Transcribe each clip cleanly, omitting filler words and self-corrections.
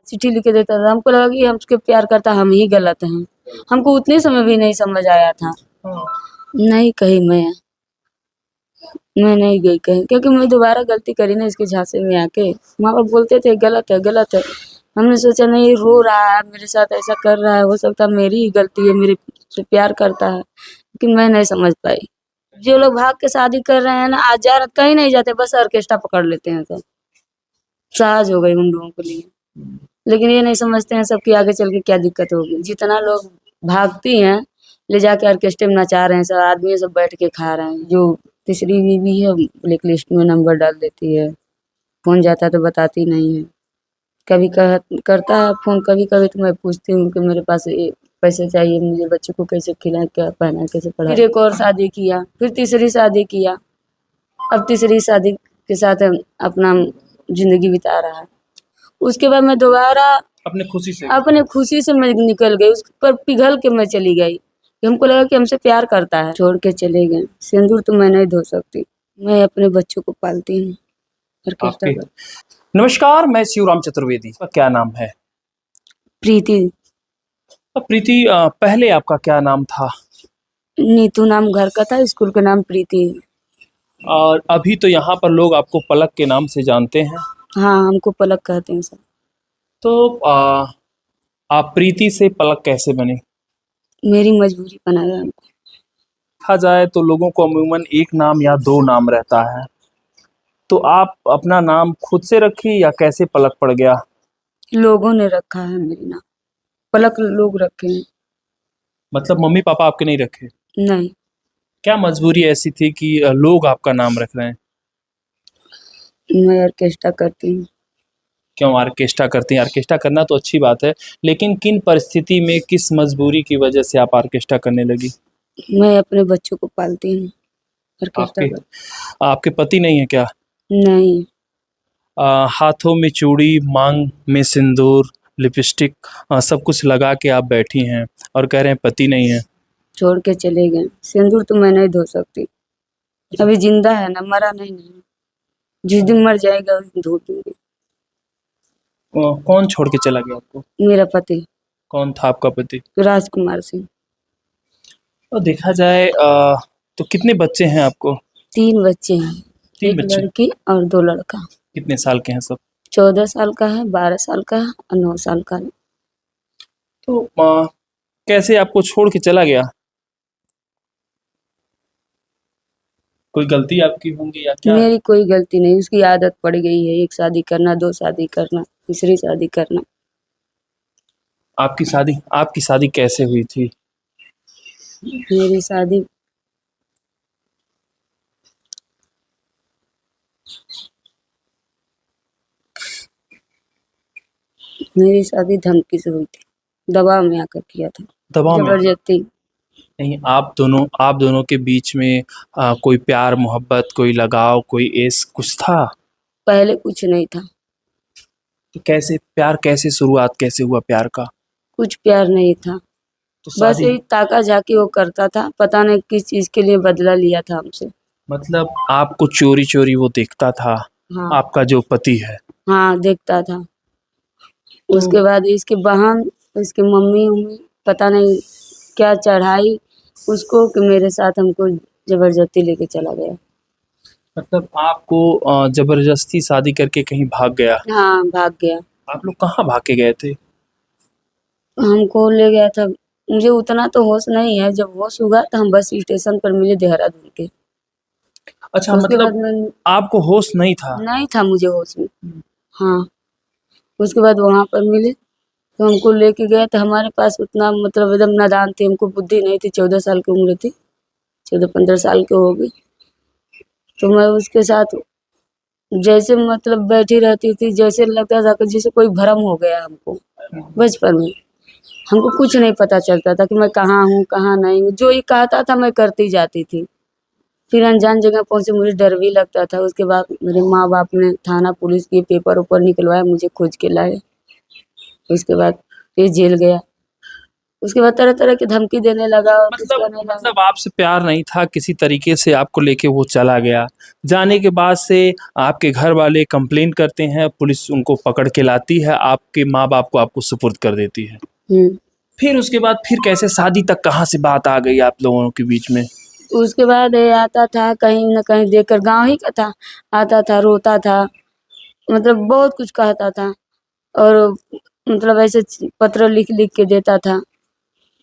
चिट्ठी लिख के देता था। हमको लगा कि हमसे प्यार करता, हम ही गलत हैं। हमको उतने समय भी नहीं समझ आया था। नहीं कही मैं नहीं गई कहीं, क्योंकि मैं दोबारा गलती करी ना इसके झांसे में आके। माँ बाप बोलते थे गलत है गलत है। हमने सोचा नहीं, रो रहा है मेरे साथ, ऐसा कर रहा है, हो सकता है मेरी ही गलती है, मेरे से प्यार करता है, लेकिन मैं नहीं समझ पाई। जो लोग भाग के शादी कर रहे हैं ना, आज जा कहीं नहीं जाते, बस ऑर्केस्ट्रा पकड़ लेते हैं, सब साज हो गई उन लोगों के लिए। लेकिन ये नहीं समझते हैं सबकी आगे चल के क्या दिक्कत होगी। जितना लोग भागती हैं ले जाके ऑर्केस्ट्रा में नचा रहे हैं, सब आदमी सब बैठ के खा रहे हैं। जो तीसरी बीवी है ब्लैक लिस्ट में नंबर डाल देती है, फोन जाता है तो बताती नहीं है। कभी करता है फोन, कभी कभी तो मैं पूछती हूँ कि मेरे पास ये पैसे चाहिए, मुझे बच्चे को कैसे खिलाए, क्या पहना, कैसे पढ़ाए। फिर एक और शादी किया, फिर तीसरी शादी किया, अब तीसरी शादी के साथ अपना जिंदगी बिता रहा है। उसके बाद मैं दोबारा अपने खुशी से मैं निकल गई, उस पर पिघल के मैं चली गई। हमको लगा कि हमसे प्यार करता है, छोड़ के चले गए। सिंदूर तो मैं नहीं धो सकती, मैं अपने बच्चों को पालती हूँ। नमस्कार, मैं शिवराम चतुर्वेदी। क्या नाम है? प्रीति। प्रीति, पहले आपका क्या नाम था? नीतू नाम घर का था, स्कूल का नाम प्रीति है। और अभी तो यहाँ पर लोग आपको पलक के नाम से जानते हैं। हाँ, हमको पलक कहते हैं सब। तो आप प्रीति से पलक कैसे बने? मेरी मजबूरी बनाया हमको। कहा जाए तो लोगों को अमूमन एक नाम या दो नाम रहता है, तो आप अपना नाम खुद से रखी या कैसे पलक पड़ गया? लोगों ने रखा है मेरी नाम, पलक लोग रखे हैं। मतलब मम्मी पापा आपके नहीं रखे? नहीं। क्या मजबूरी ऐसी थी कि लोग आपका नाम रख रहे हैं? मैं ऑर्केस्ट्रा करती हूँ। क्यों ऑर्केस्ट्रा करती हैं? ऑर्केस्ट्रा करना तो अच्छी बात है, लेकिन किन परिस्थिति में, किस मजबूरी की वजह से आप ऑर्केस्ट्रा करने लगी? मैं अपने बच्चों को पालती हूँ। आपके पति नहीं है क्या? नहीं। हाथों में चूड़ी, मांग में सिंदूर, लिपस्टिक, सब कुछ लगा के आप बैठी हैं और कह रहे हैं पति नहीं है। छोड़ के चले गए। सिंदूर तो मैं नहीं धो सकती, अभी जिंदा है ना, मरा नहीं। जिस दिन मर जाएगा उस दिन धो दूंगी। कौन छोड़ के चला गया आपको? मेरा पति। कौन था आपका पति? राजकुमार सिंह। तो देखा जाए तो कितने बच्चे हैं आपको? 3 बच्चे हैं। 3 एक बच्चे? लड़की और 2 लड़का। कितने साल के हैं सब? 14 साल का है, 12 साल का है और 9 साल का है। तो कैसे आपको छोड़ के चला गया? कोई गलती आपकी होंगी या क्या? मेरी कोई गलती नहीं, उसकी आदत पड़ गई है, एक शादी करना, 2 शादी करना, तीसरी शादी करना। आपकी शादी कैसे हुई थी? मेरी शादी धमकी से हुई थी, दबाव में आकर किया था। दबाव में? जबरदस्ती नहीं, आप दोनों के बीच में कोई प्यार मोहब्बत, कोई लगाव, कोई ऐस कुछ था? पहले कुछ नहीं था। तो कैसे शुरुआत कैसे हुआ प्यार का? कुछ प्यार नहीं था, तो बस यही ताका झाकी वो करता था, पता नहीं किस चीज के लिए बदला लिया था हमसे। मतलब आपको चोरी चोरी वो देखता था? हाँ। आपका जो पति है? हाँ, देखता था। उसके बाद इसकी बहन, इसकी मम्मी उम्मी पता नहीं क्या चढ़ाई उसको कि मेरे साथ हमको जबरदस्ती लेके चला गया। मतलब आपको जबरदस्ती शादी करके कहीं भाग गया? हाँ, भाग गया। आप लोग कहाँ भाग के गए थे? हमको ले गया था, मुझे उतना तो होश नहीं है, जब होश हुआ तो हम बस स्टेशन पर मिले देहरादून के। अच्छा, मतलब आपको होश नहीं था? नहीं था मुझे होश में। हाँ, उसके बाद वहाँ पर मिले तो हमको लेके गए, तो हमारे पास उतना मतलब एकदम नादान थे, हमको बुद्धि नहीं थी, 14 साल की उम्र थी, 14-15 साल की हो गई। तो मैं उसके साथ जैसे मतलब बैठी रहती थी, जैसे लगता था कि जैसे कोई भ्रम हो गया हमको। बचपन में हमको कुछ नहीं पता चलता था कि मैं कहाँ हूँ कहाँ नहीं हूँ, जो ये कहता था मैं करती जाती थी। फिर अनजान जगह पहुँचे, मुझे डर भी लगता था। उसके बाद मेरे माँ बाप ने थाना पुलिस के पेपर ऊपर निकलवाया, मुझे खोज के लाए। उसके बाद फिर जेल गया, उसके बाद तरह तरह की धमकी देने लगा और कुछ करने लगा। मतलब आपसे प्यार नहीं था, किसी तरीके से आपको लेके वो चला गया। जाने के बाद से आपके घर वाले कंप्लेन करते हैं, पुलिस उनको पकड़ के लाती है, आपके माँ बाप को आपको सुपुर्द कर देती है। हम्म। फिर उसके बाद फिर कैसे शादी तक कहाँ से बात आ गई आप लोगों के बीच में? उसके बाद ये आता था कहीं न कहीं देखकर, गाँव ही का था, आता था, रोता था, मतलब बहुत कुछ कहता था और मतलब ऐसे पत्र लिख-लिख के देता था।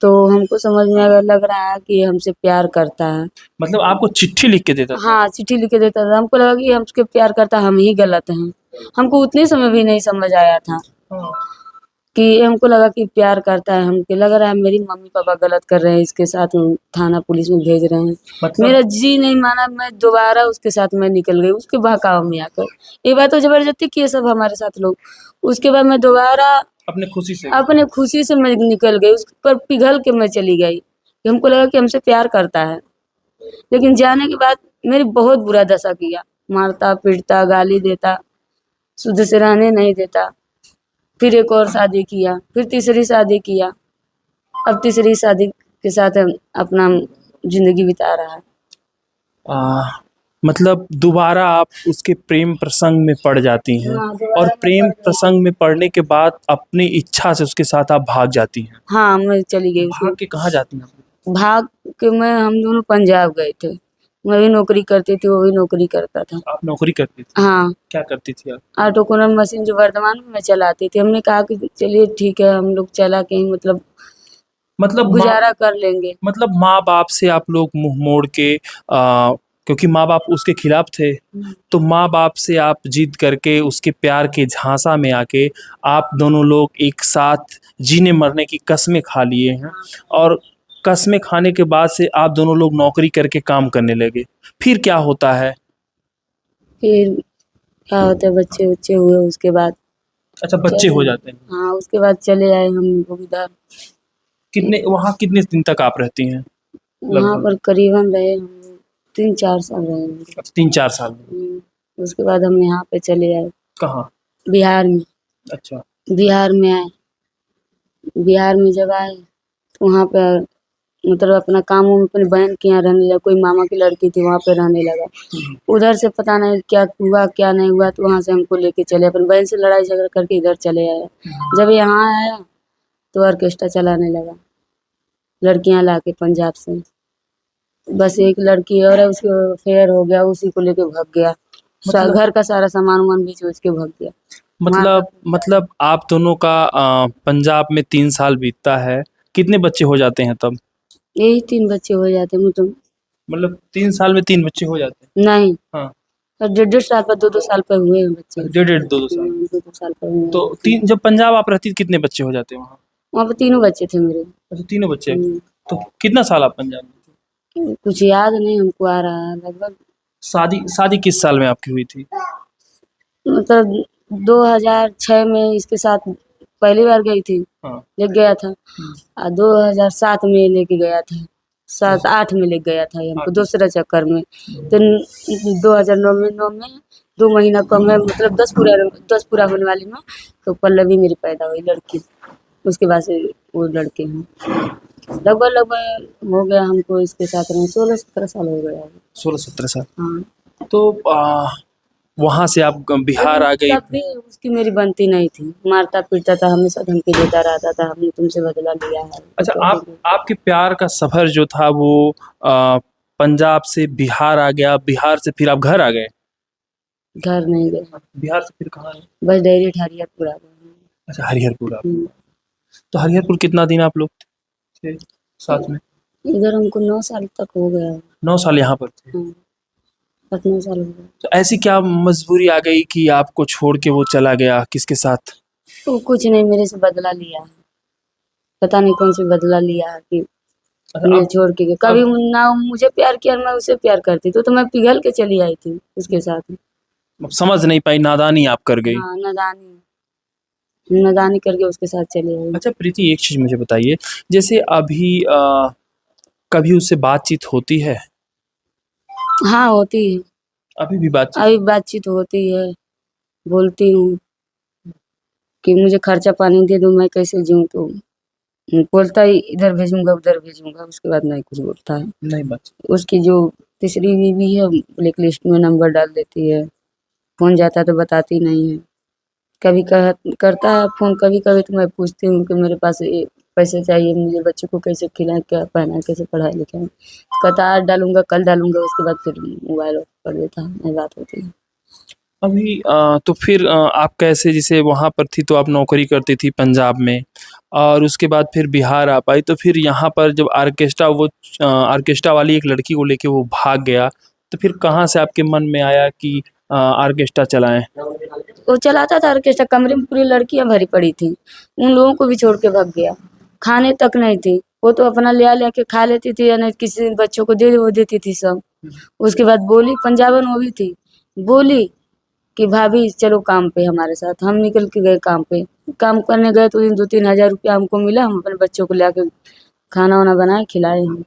तो हमको समझ में लग रहा है कि ये हमसे प्यार करता है। मतलब आपको चिट्ठी लिख के देता था? हाँ, चिट्ठी लिख के देता था। हमको लगा कि हमसे प्यार करता है, हम ही गलत हैं। हमको उतने समय भी नहीं समझ आया था हाँ। कि हमको लगा कि प्यार करता है। हमको लग रहा है मेरी मम्मी-पापा गलत कर रहे हैं, इसके साथ थाना पुलिस में भेज रहे हैं। मेरा मतलब जी नहीं माना, मैं दोबारा उसके साथ मैं निकल गई, उसके बहकावे में आकर। एक बार तो ज़बरदस्ती किए सब हमारे साथ लोग। उसके बाद मैं दोबारा अपने खुशी से मैं निकल गई, उस पर पिघल के मैं चली गई। कि हमको लगा कि हमसे प्यार करता है। लेकिन जाने के बाद मेरी बहुत बुरा दशा किया, मारता-पीटता, गाली देता, शुद्ध से रहने नहीं देता। फिर एक और शादी किया, फिर तीसरी शादी किया। अब तीसरी शादी के साथ अपना ज़िंदगी बिता रहा है। आ, मतलब दोबारा आप उसके प्रेम प्रसंग में पड़ जाती हैं हाँ, दोबारा और मैं प्रेम पड़ गई। प्रसंग में पड़ने के बाद अपनी इच्छा से उसके साथ आप भाग जाती हैं। हाँ, मैं चली गई उसके भाग के कहाँ जाती हैं आप? भाग के मैं हम दोनों पंजाब गए थे। मैं भी नौकरी करती थी, वो भी नौकरी करता था। आप नौकरी करती थी? हाँ, क्या करती थी आप? ऑटो कोनर मशीन जो वर्धमान में मैं चलाती थी। हमने कहा कि चलिए ठीक है, हम लोग चला के मतलब मतलब माँ गुज़ारा कर लेंगे। मतलब माँ बाप से आप लोग मुंह मोड़ के क्योंकि माँ बाप उसके खिलाफ थे, तो माँ बाप से आप जिद करके उसके प्यार के झांसा में आके आप दोनों लोग एक साथ जीने मरने की कस्में खा लिए हैं और कस्में खाने के बाद से आप दोनों लोग नौकरी करके काम करने लगे। फिर क्या होता है? फिर क्या होता है, बच्चे-वच्चे हुए उसके बाद अच्छा, बच्चे चले हो जाते हैं। हाँ, उसके बाद चले आए हम लोग इधर। कितने दिन तक आप रहती हैं वहाँ लगभग? पर करीबन रहे हम लोग 3-4 साल रहे होंगे। अच्छा, 3-4 साल में। उसके बाद हम यहाँ पे चले आए कहाँ? बिहार में। अच्छा। बिहार में आए। बिहार में जब आए तो वहाँ पे मतलब अपना काम-वाम अपनी बहन के यहाँ रहने लगा, कोई मामा की लड़की थी वहाँ पे रहने लगा। उधर से पता नहीं क्या हुआ, क्या नहीं हुआ, तो वहाँ से हमको लेके चले, अपनी बहन से लड़ाई झगड़ा करके इधर चले आए। जब यहाँ आया तो ऑर्केस्ट्रा चलाने लगा, लड़कियाँ लाके पंजाब से। बस एक लड़की और है, उसके अफेयर हो गया, उसी को लेके भाग गया। घर का सारा सामान-वामान बेच-वुच के भाग गया। मतलब आप दोनों का पंजाब में 3 साल बीतता है, कितने बच्चे हो जाते हैं तब? यही 3 बच्चे हो जाते मतलब। मतलब 3 साल में 3 बच्चे हो जाते हैं? नहीं, हाँ। डेढ़-डेढ़ साल पर, 2-2 साल पर हुए हैं बच्चे। डेढ़-डेढ़ 2-2 साल। 2-2 साल पर हुए तो हैं बच्चे। 3 जब पंजाब आप रहती थी कितने बच्चे हो जाते हैं वहाँ? वहाँ पे तीनों बच्चे थे मेरे। अच्छा, तीनों बच्चे। हुँ, तो कितना साल आप पंजाब में थे? कुछ याद नहीं हमको आ रहा है, लगभग शादी शादी किस साल में आपकी हुई थी? मतलब 2006 में इसके साथ पहली बार गई थी, हाँ। लेके गया था। 2007 में लेके गया था, 7-8 में लेके गया था ये हमको 8 दूसरे चक्कर में। तो 2009 में 2 महीना कम में मतलब 10 पूरा होने वाली में तो पल्लवी मेरी पैदा हुई लड़की। उसके बाद से वो लड़के हैं। लगभग हो गया हमको इसके साथ में 16-17 साल हो गया है। 16-17 साल। हाँ। तो वहाँ से आप बिहार आ गई। तब भी उसकी मेरी बनती नहीं थी, मारता-पीटता था, हमेशा धमकी देता रहता था, हमने तुमसे बदला लिया है। अच्छा, आपके प्यार का सफ़र जो था वो पंजाब से बिहार आ गया, बिहार से फिर आप घर आ गए? घर नहीं गए, बिहार से फिर कहाँ आए? बस डायरेक्ट हरिहरपुर आ गए। अच्छा, हरिहरपुर आप। हुँ, तो हरिहरपुर कितना दिन आप लोग थे साथ में? इधर हमको 9 साल तक हो गया। 9 साल यहाँ पर थे। हाँ, 8-9 साल हो गए। तो ऐसी क्या मजबूरी आ गई कि आपको छोड़ के वो चला गया, किसके साथ? वो कुछ नहीं मेरे से बदला लिया है, पता नहीं कौन सी बदला लिया है कि अच्छा, मुझे अब छोड़ के गया। कभी ना मुझे प्यार किया, ना मैं उसे प्यार करती, तो मैं पिघल के चली आई थी उसके साथ। समझ नहीं पाई, नादानी आप कर गई। हाँ, नादानी करके उसके साथ चली आई। अच्छा प्रीति, एक चीज़ मुझे बताइए, जैसे अभी कभी उससे बातचीत होती है? हाँ, होती है। अभी भी बातचीत? अभी बातचीत होती है, बोलती हूँ कि मुझे खर्चा पानी दे दो, मैं कैसे जीऊँ तो। बोलता ही इधर भेजूंगा उधर भेजूंगा, उसके बाद नहीं कुछ बोलता है। नहीं बच उसकी जो तीसरी बीवी है ब्लैक लिस्ट में नंबर डाल देती है, फोन जाता है तो बताती नहीं है। कभी करता है फोन, कभी कभी तो मैं पूछती हूँ कि मेरे पास ये पैसे चाहिए, मुझे बच्चों को कैसे खिलाएं, क्या पहनाएं, कैसे पढ़ाई लिखाएं। कहता आज डालूंगा कल डालूंगा, उसके बाद फिर मोबाइल ऑफ कर देता है, नहीं बात होती है। अभी तो फिर आप कैसे, जैसे वहाँ पर थी तो आप नौकरी करती थी पंजाब में, और उसके बाद फिर बिहार आ पाई, तो फिर यहाँ पर जब ऑर्केस्ट्रा वाली एक लड़की को लेके वो भाग गया, तो फिर कहाँ से आपके मन में आया कि ऑर्केस्ट्रा चलाएं? वो चलाता था ऑर्केस्ट्रा, कमरे में पूरी लड़कियां भरी पड़ी थी, उन लोगों को भी छोड़ के भाग गया। खाने तक नहीं थी, वो तो अपना ले के खा लेती थी, या नहीं किसी बच्चों को वो देती थी सब। उसके बाद बोली, पंजाबन वो भी थी, बोली कि भाभी चलो काम पे हमारे साथ। हम निकल के गए काम पे, काम करने गए तो 2-3 हज़ार रुपया हमको मिला, हम अपने बच्चों को लाके खाना वाना बनाए खिलाए, हम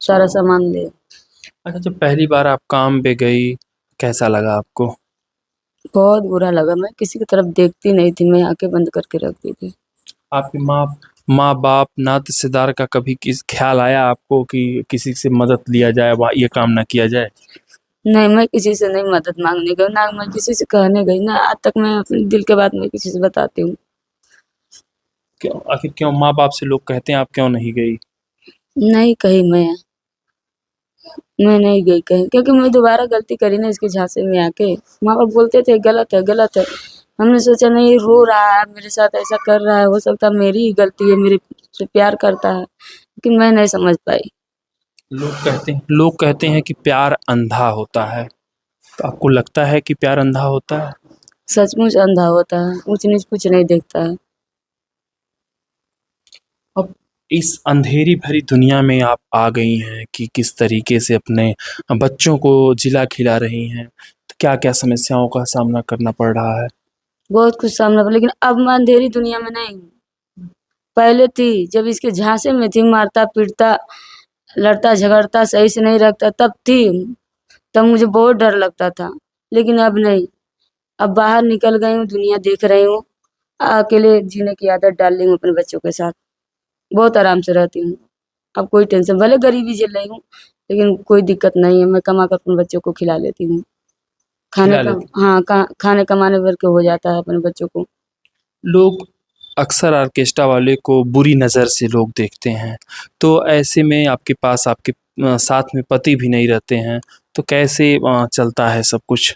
सारा सामान ले। अच्छा, जब पहली बार आप काम पे गई, कैसा लगा आपको? बहुत बुरा लगा, मैं किसी की तरफ देखती नहीं थी, मैं आंखें बंद करके रखती थी। आपके माँ बाप नात रिश्तेदार का कभी किस ख्याल आया आपको कि किसी से मदद लिया जाए, ये काम ना किया जाए? नहीं, मैं किसी से नहीं मदद मांगने गई, ना मैं किसी से कहने गई, ना आज तक मैं अपने दिल के बात मैं किसी से बताती हूँ। क्यों, आखिर क्यों माँ बाप से लोग कहते हैं, आप क्यों नहीं गई? नहीं कही मैं नहीं गई कहीं, क्योंकि मैं दोबारा गलती करी ना इसके झांसे में आके। माँ बाप बोलते थे गलत है गलत है, हमने सोचा नहीं रो रहा है मेरे साथ, ऐसा कर रहा है, हो सकता है मेरी ही गलती है, मेरे से प्यार करता है, लेकिन मैं नहीं समझ पाई। लोग कहते हैं कि प्यार अंधा होता है, तो आपको लगता है कि प्यार अंधा होता है? सचमुच अंधा होता है, ऊंच नीच कुछ नहीं देखता है। अब इस अंधेरी भरी दुनिया में आप आ गई हैं कि किस तरीके से अपने बच्चों को जिला खिला रही हैं, तो क्या-क्या समस्याओं का सामना करना पड़ रहा है? बहुत कुछ सामना पर, लेकिन अब मैं अंधेरी दुनिया में नहीं हूँ। पहले थी, जब इसके झांसे में थी, मारता पीटता लड़ता झगड़ता सही से नहीं रखता, तब थी, तब मुझे बहुत डर लगता था, लेकिन अब नहीं। अब बाहर निकल गई हूँ, दुनिया देख रही हूँ, अकेले जीने की आदत डाल ली हूँ अपने बच्चों के साथ, बहुत आराम से रहती हूँ। अब कोई टेंशन, भले गरीबी झेल रही हूँ, लेकिन कोई दिक्कत नहीं है, मैं कमा कर अपने बच्चों को खिला लेती हूँ। खाने खिला का, लेती हाँ, खाने कमाने भर के हो जाता है अपने बच्चों को। लोग अक्सर ऑर्केस्ट्रा वाले को बुरी नज़र से लोग देखते हैं, तो ऐसे में आपके पास आपके साथ में पति भी नहीं रहते हैं, तो कैसे चलता है सब कुछ?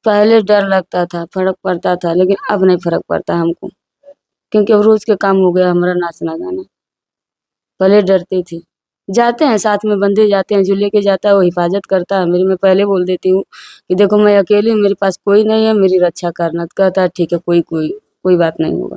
पहले डर लगता था, फ़र्क पड़ता था, लेकिन अब नहीं फ़र्क पड़ता हमको, क्योंकि अब रोज़ के काम हो गया हमारा नाचना गाना। पहले डरती थी, जाते हैं साथ में बंदे जाते हैं, जो लेके जाता है वो हिफाज़त करता है मेरी। मैं पहले बोल देती हूँ कि देखो मैं अकेली हूँ, मेरे पास कोई नहीं है, मेरी रक्षा करना। तो कहता है ठीक है, कोई बात नहीं होगा।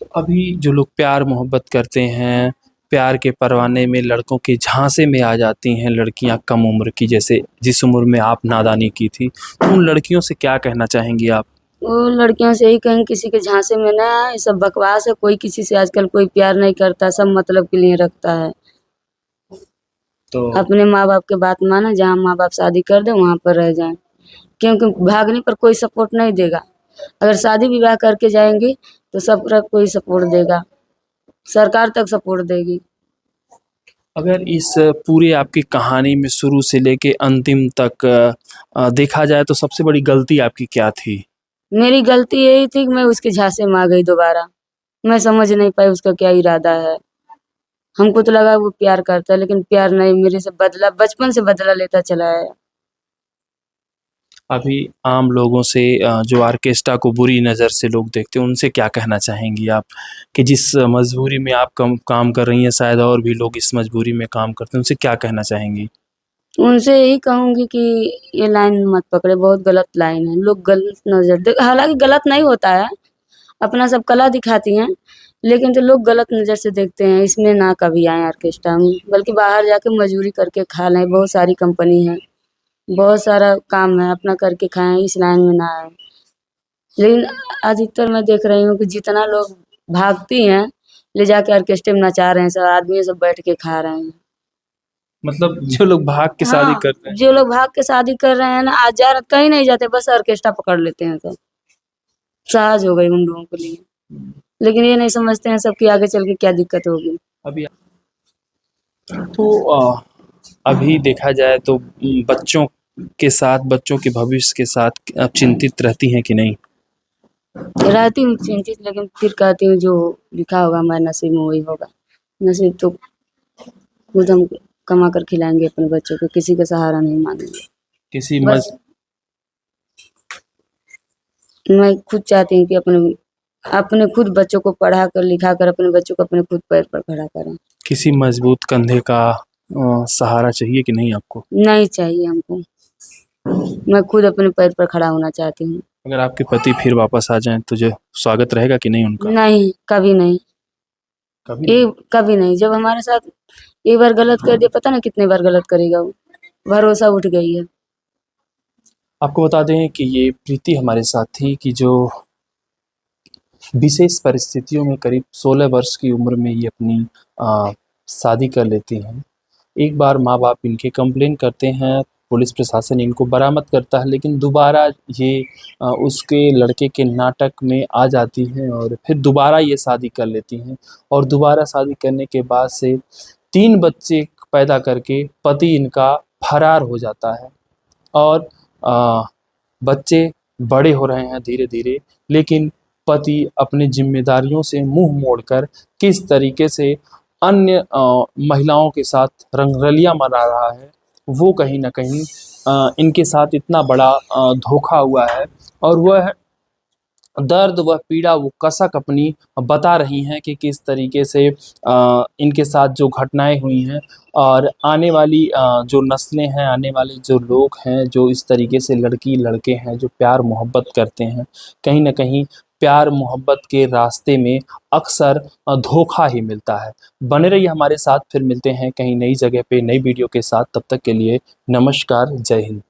तो अभी जो लोग प्यार मोहब्बत करते हैं, प्यार के परवाने में लड़कों के झांसे में आ जाती हैं लड़कियां कम उम्र की, जैसे जिस उम्र में आप नादानी की थी, तो उन लड़कियों से क्या कहना चाहेंगी आप? वो लड़कियों से यही कहेंगे किसी के झांसे में ना आए, सब बकवास है, कोई किसी से आजकल कोई प्यार नहीं करता, सब मतलब के लिए रखता है। तो अपने माँ-बाप की बात माने, जहाँ माँ-बाप शादी कर दें वहाँ पर रह जाएँ, क्योंकि भागने पर कोई सपोर्ट नहीं देगा। अगर शादी विवाह करके जाएँगे तो सब तरफ कोई सपोर्ट देगा, सरकार तक सपोर्ट देगी। अगर इस पूरे आपकी कहानी में शुरू से लेके अंतिम तक देखा जाए तो सबसे बड़ी गलती आपकी क्या थी? मेरी गलती यही थी कि मैं उसके झांसे में आ गई दोबारा। मैं समझ नहीं पाई उसका क्या इरादा है। हमको तो लगा वो प्यार करता है, लेकिन प्यार नहीं, मेरे से बदला, बचपन से बदला लेता चला आया। अभी आम लोगों से जो ऑर्केस्ट्रा को बुरी नज़र से लोग देखते हैं, उनसे क्या कहना चाहेंगी आप? कि जिस मजबूरी में आप काम कर रही हैं, शायद और भी लोग इस मजबूरी में काम करते हैं, उनसे क्या कहना चाहेंगी? उनसे यही कहूँगी कि ये लाइन मत पकड़े, बहुत गलत लाइन है। लोग गलत नज़र दे, हालाँकि गलत नहीं होता है, अपना सब कला दिखाती हैं, लेकिन जो लोग गलत नज़र से देखते हैं, इसमें ना कभी आएँ ऑर्केस्ट्रा में, बल्कि बाहर जाके मज़दूरी करके खा लें, बहुत सारी कंपनी है, बहुत सारा काम है, अपना करके खाएँ, इस लाइन में ना आएँ। लेकिन अधिकतर मैं देख रही हूँ कि जितना लोग भागती हैं, ले जाके ऑर्केस्ट्रा में नचा रहे हैं, सब आदमी सब बैठ के खा रहे हैं। मतलब जो लोग भाग के शादी हाँ, करते हैं। जो लोग भाग के शादी कर रहे हैं ना, आज जा कहीं नहीं जाते, बस ऑर्केस्ट्रा पकड़ लेते हैं सब। साज हो गई उन लोगों के लिए। लेकिन ये नहीं समझते हैं सबकी आगे चल के क्या दिक्कत होगी। अभी तो अभी देखा जाए तो बच्चों के साथ, बच्चों के भविष्य के साथ आप चिंतित रहती हैं कि नहीं? रहती हूँ चिंतित, लेकिन फिर कहती हूँ जो लिखा होगा हमारे नसीब में वही होगा। नसीब तो खुद हम कमा कर खिलाएंगे अपने बच्चों को, किसी का सहारा नहीं मांगेंगे। किसी बस मैं खुद चाहती हूँ कि अपने खुद बच्चों को पढ़ा कर लिखा कर अपने बच्चों को अपने खुद पैर पर खड़ा करें। किसी मजबूत कंधे का सहारा चाहिए कि नहीं आपको? नहीं चाहिए हमको, मैं खुद अपने पैर पर खड़ा होना चाहती हूँ। अगर आपके पति फिर वापस आ जाएं तो जो स्वागत रहेगा कि नहीं उनका? नहीं, कभी नहीं, कभी कभी नहीं। जब हमारे साथ एक बार गलत कर दिया, पता ना कितने बार गलत करेगा वो। भरोसा उठ गई है। आपको बता दें कि ये प्रीति हमारे साथ थी कि जो विशेष परिस्थितियों में करीब 16 वर्ष की उम्र में ये अपनी शादी कर लेती हैं। एक बार माँ बाप इनके कंप्लेन करते हैं, पुलिस प्रशासन इनको बरामद करता है, लेकिन दोबारा ये उसके लड़के के नाटक में आ जाती हैं और फिर दोबारा ये शादी कर लेती हैं। और दोबारा शादी करने के बाद से 3 बच्चे पैदा करके पति इनका फरार हो जाता है और बच्चे बड़े हो रहे हैं धीरे-धीरे, लेकिन पति अपनी ज़िम्मेदारियों से मुँह मोड़कर किस तरीके से अन्य महिलाओं के साथ रंगरलियाँ मना रहा है, वो कहीं न कहीं इनके साथ इतना बड़ा धोखा हुआ है और वह दर्द व पीड़ा वो कसक अपनी बता रही हैं कि किस तरीके से इनके साथ जो घटनाएँ हुई हैं और आने वाली जो नस्लें हैं, आने वाले जो लोग हैं, जो इस तरीके से लड़की-लड़के हैं, जो प्यार-मोहब्बत करते हैं, कहीं न कहीं प्यार-मोहब्बत के रास्ते में अक्सर धोखा ही मिलता है। बने रहिए हमारे साथ, फिर मिलते हैं कहीं नई जगह पे, नई वीडियो के साथ। तब तक के लिए नमस्कार, जय हिंद।